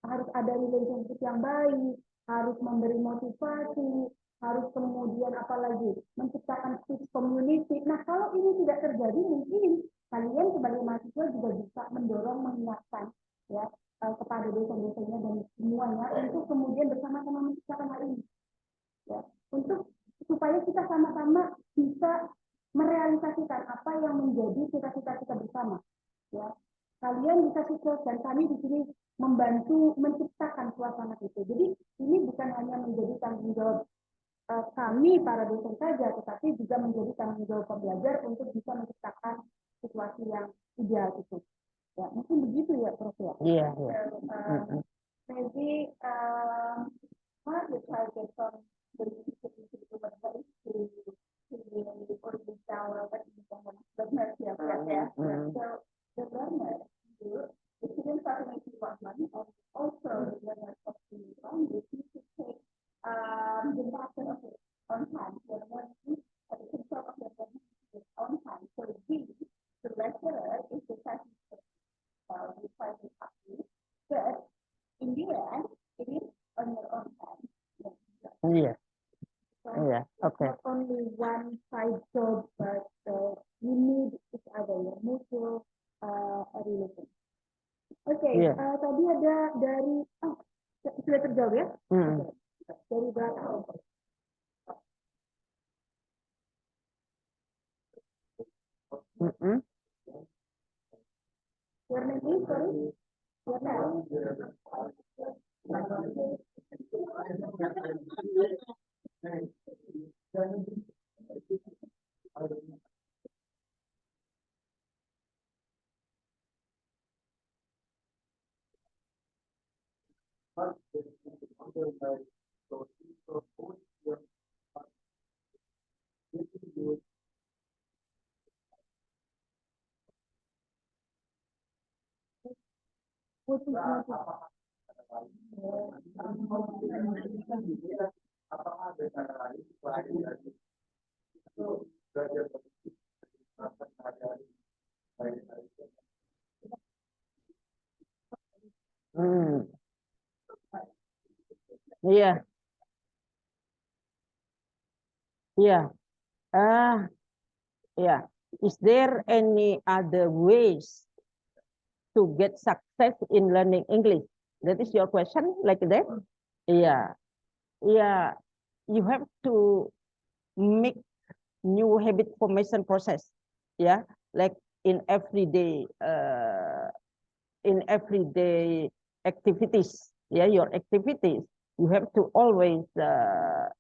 harus ada relationship yang baik, harus memberi motivasi, harus kemudian apalagi menciptakan speech community. Nah, kalau ini tidak terjadi, mungkin kalian sebagai mahasiswa juga bisa mendorong, mengingatkan ya kepada dosen-dosennya dan semuanya untuk kemudian bersama-sama menciptakan hal ini. Ya, untuk supaya kita sama-sama bisa merealisasikan apa yang menjadi cita-cita kita bersama. Ya, kalian bisa sukses dan kami di sini membantu menciptakan suasana itu. Jadi ini bukan hanya menjadi tanggung jawab kami para dosen saja, tetapi juga menjadi tanggung jawab pembelajar untuk bisa menciptakan situasi yang ideal itu. Ya, mungkin begitu ya, Prof. Ya. Iya, iya. So, maybe one of the targets on the so the learner, the students are making 1 month, and also the learners of the language need to take the master of it on time. The learning at the control of the learning on time. So the lecturer is the person we try to copy, but in the end, it is on your own time. Iya, So iya. Oke. not only one side job, but you need each other, mutual relation. Oke, Iya. tadi ada dari sudah terjawab ya? Hmm. Oke. Dari belakang. Mm-mm. Your name is, sorry? Your name? Hmm. Iya, iya. Yeah. Is there any other ways to get success in learning English? That is your question, like that? Yeah. Yeah. You have to make new habit formation process. Yeah. Like in everyday activities. Yeah, your activities. You have to always a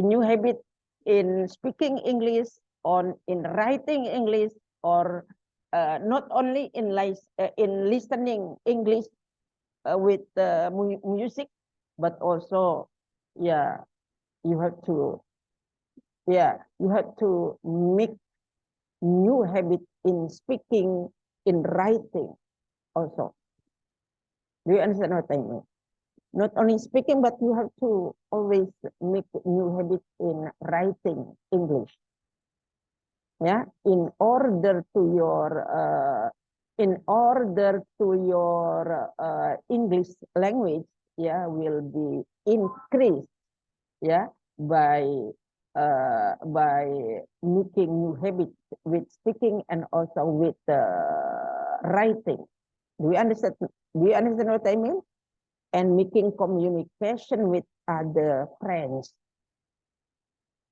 new habit in speaking English, on in writing English, or not only in listening English with music, but also, yeah, you have to, make new habit in speaking, in writing also. Do you understand what I mean? Not only speaking, but you have to always make new habits in writing English. Yeah, in order to your English language, yeah, will be increased, yeah, by making new habits with speaking and also with writing. Do you understand? Do you understand what I mean? And making communication with other friends,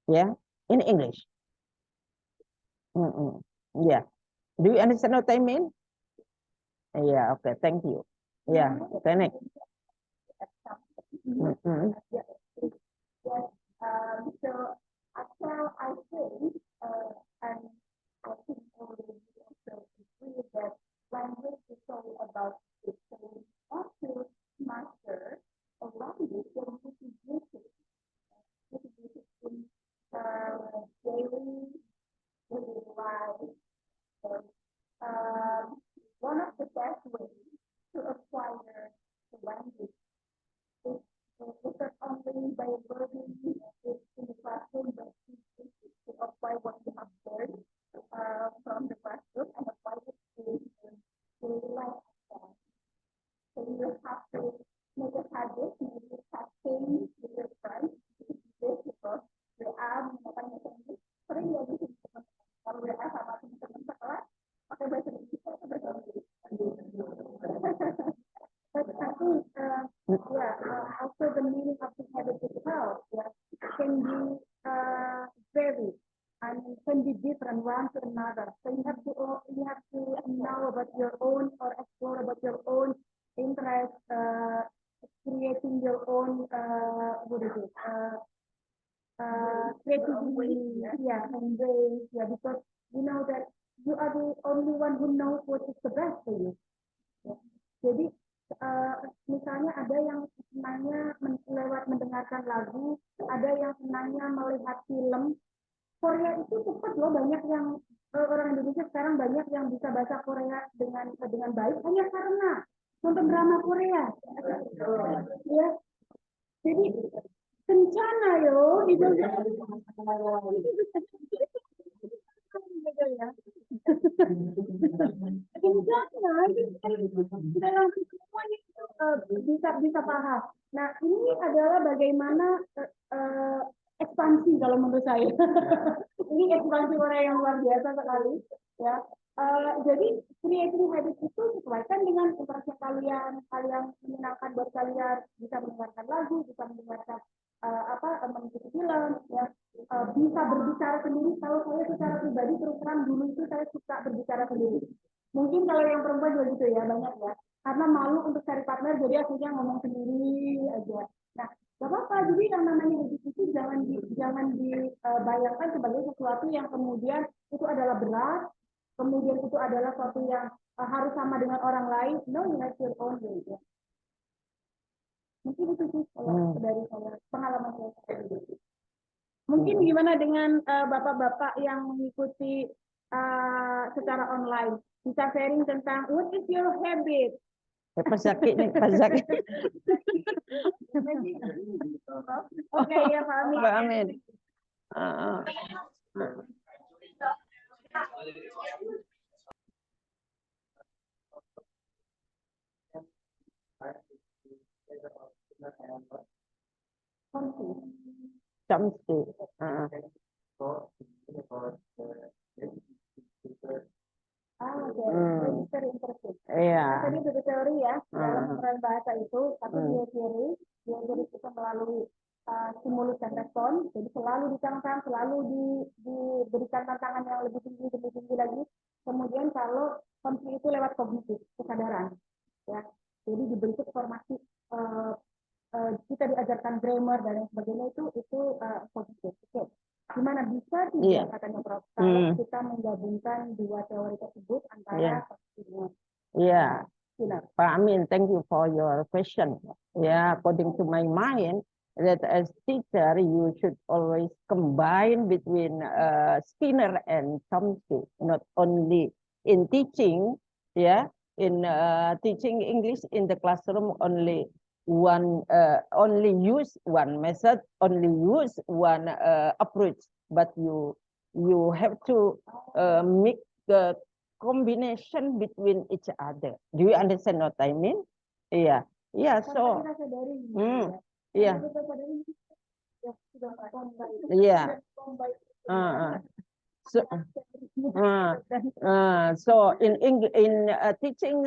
yeah, in English. Yeah. Do you understand what I mean? Yeah. Okay. Thank you. Yeah. Okay. Next. So actually, I think, and I think also agree that language is all about it. So we have to master a language that we can use it in daily life. So, one of the best ways to acquire the language is not only by learning it in the apply what you have learned from the classroom and apply it to life. So you have to make a habit, maybe chatting with your friends, because WA menggunakan bahasa Inggris sering ya di sini. Kalau WA sama teman-teman sekolah pakai bahasa Inggris atau bahasa Inggris. But I think, also the meaning of the habit itself, can be vary and can be different one to another. So you have to know about your own or explore about your own interest, creating your own creativity, and ways, because you know that you are the only one who knows what is the best for you. Jadi misalnya ada yang senangnya lewat mendengarkan lagu, ada yang senangnya melihat film. Korea itu cepat loh, banyak yang orang Indonesia sekarang banyak yang bisa bahasa Korea dengan baik hanya karena nonton drama Korea. Ya, jadi kencana yo gitu. Bisa paham. Nah, ini adalah bagaimana ekspansi kalau menurut saya. Ini ekspansi Korea yang luar biasa sekali, ya. Jadi creating habit itu sesuaikan dengan interestnya kalian menyenangkan buat kalian, bisa mendengarkan lagu, bisa mendengarkan mengikuti film, ya. Bisa berbicara sendiri. Kalau saya secara pribadi terus terang dulu itu saya suka berbicara sendiri. Mungkin kalau yang perempuan juga gitu ya, banyak ya. Karena malu untuk cari partner, jadi akhirnya ngomong sendiri aja. Nah, gak apa-apa. Jadi yang namanya habit itu jangan dibayangkan sebagai sesuatu yang kemudian itu adalah berat, kemudian itu adalah sesuatu yang harus sama dengan orang lain. No, you have your own way. Ya. Mungkin itu sih dari saya, pengalaman saya. Mungkin gimana dengan bapak-bapak yang mengikuti secara online? Bisa sharing tentang what is your habit? Pak Zaki nih, Pak Zaki. Oke, ya Pak Amin. Pak Amin. Samsi. Very interesting. Iya. Tadi ada teori ya dalam peran bahasa itu, tapi dia teori itu melalui stimulus dan respon. Jadi selalu ditantang, selalu diberikan tantangan yang lebih tinggi lagi. Kemudian kalau konflik itu lewat kognitif, kesadaran, ya. Jadi dibentuk formasi, kita diajarkan grammar dan lain sebagainya itu kognitif. Oke. Gimana bisa tidak katanya Prof kalau kita menggabungkan dua teori tersebut antara Yeah, Pak Amin, thank you for your question. Yeah, according to my mind, that as teacher you should always combine between Skinner and Chomsky, not only in teaching, in teaching English in the classroom only use one method, only use one approach, but you have to make the combination between each other. Do you understand what I mean? Yeah. So so in teaching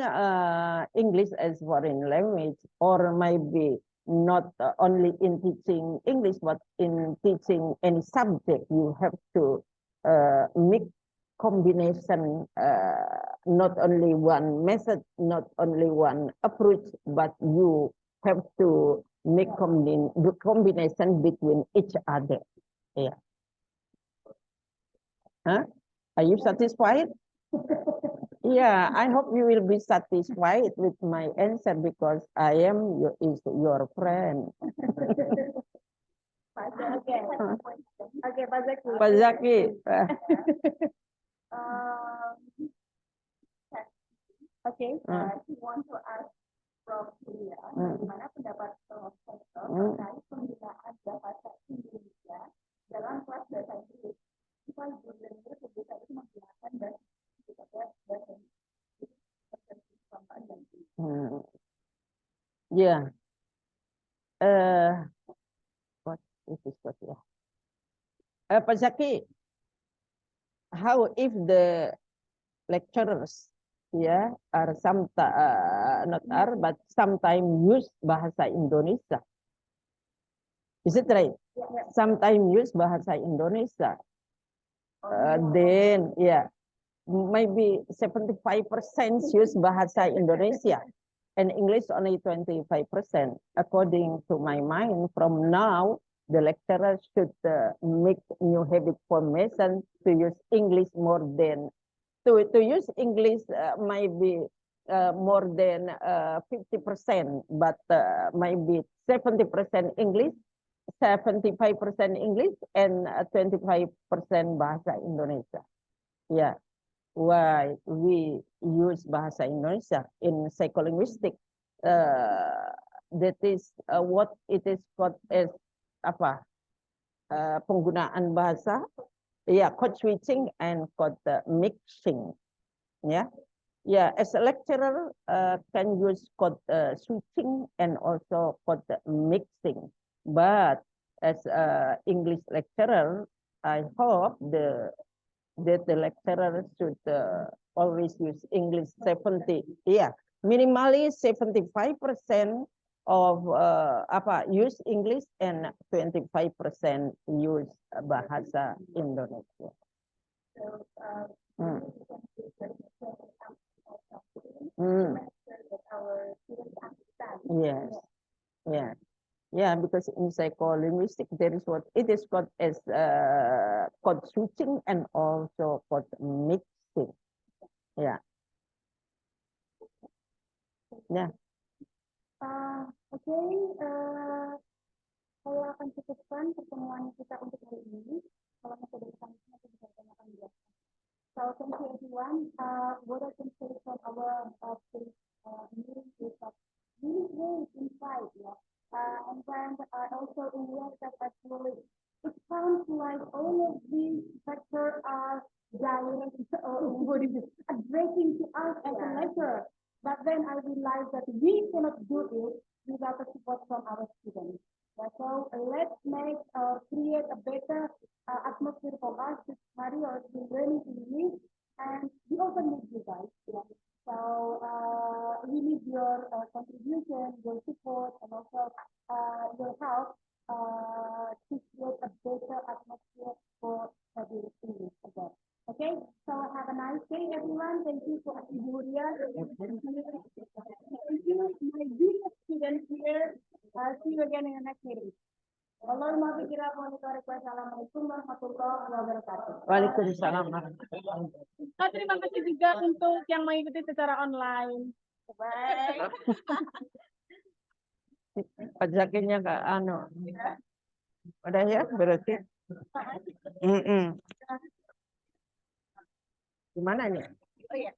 English as foreign language, or maybe not only in teaching English, but in teaching any subject, you have to make combination, not only one method, not only one approach, but you have to make combination between each other. Yeah. Huh? Are you satisfied? Yeah, I hope you will be satisfied with my answer because I am your friend. Okay, Pak Zaki. Okay, I want to ask Prof. Huriyah, bagaimana pendapat Prof. terkait penggunaan bahasa Indonesia dalam kelas bahasa Inggris? If I Yeah. What is this what? Yeah. Pak Zaki, how if the lecturers, yeah, are not are but sometimes use bahasa Indonesia? Is it right? Sometimes use bahasa Indonesia. Then, yeah, maybe 75% use bahasa Indonesia and English only 25%. According to my mind, from now, the lecturer should make new habit formation to use English more than, to use English maybe more than 50%, but maybe 70% English, 75% English, and 25% bahasa Indonesia. Yeah. Why we use bahasa Indonesia in psycholinguistic? That is what it is called as apa? Penggunaan bahasa, yeah, code switching and code mixing. Yeah, yeah. As a lecturer, can use code switching and also code mixing. But as a English lecturer, I hope that the lecturer should always use English 70, yeah, minimally 75% of use English and 25% use bahasa Indonesia. Yes, yeah. Yeah, because in psycholinguistics, there is what it is called as code switching and also code mixing. Yeah. Yeah. Oke, saya akan cukupkan pertemuan kita untuk hari ini. Kalau masih ada pertanyaan, kita bisa tanyakan di atas. So thank you everyone. What I can say from our meeting is that really great insight, yeah. And then I also realized that actually it sounds like all of these factors are direct breaking to us as a lecturer. But then I realized that we cannot do it without the support from our students. Yeah, so let's make create a better atmosphere for us to study or to learn English, and we also need you guys. Yeah. So we need your contribution, your support, and also your help to create a better atmosphere for studying English again. Okay, so have a nice day, everyone. Thank you for Huriyah. Thank you, my dear students here. See you again in the next meeting. Assalamualaikum warahmatullahi wabarakatuh. Waalaikumsalam. Terima kasih juga untuk yang mengikuti secara online. Baik. Pajaknya Kak Ano. Udah ya berarti. Gimana nih? Oh iya.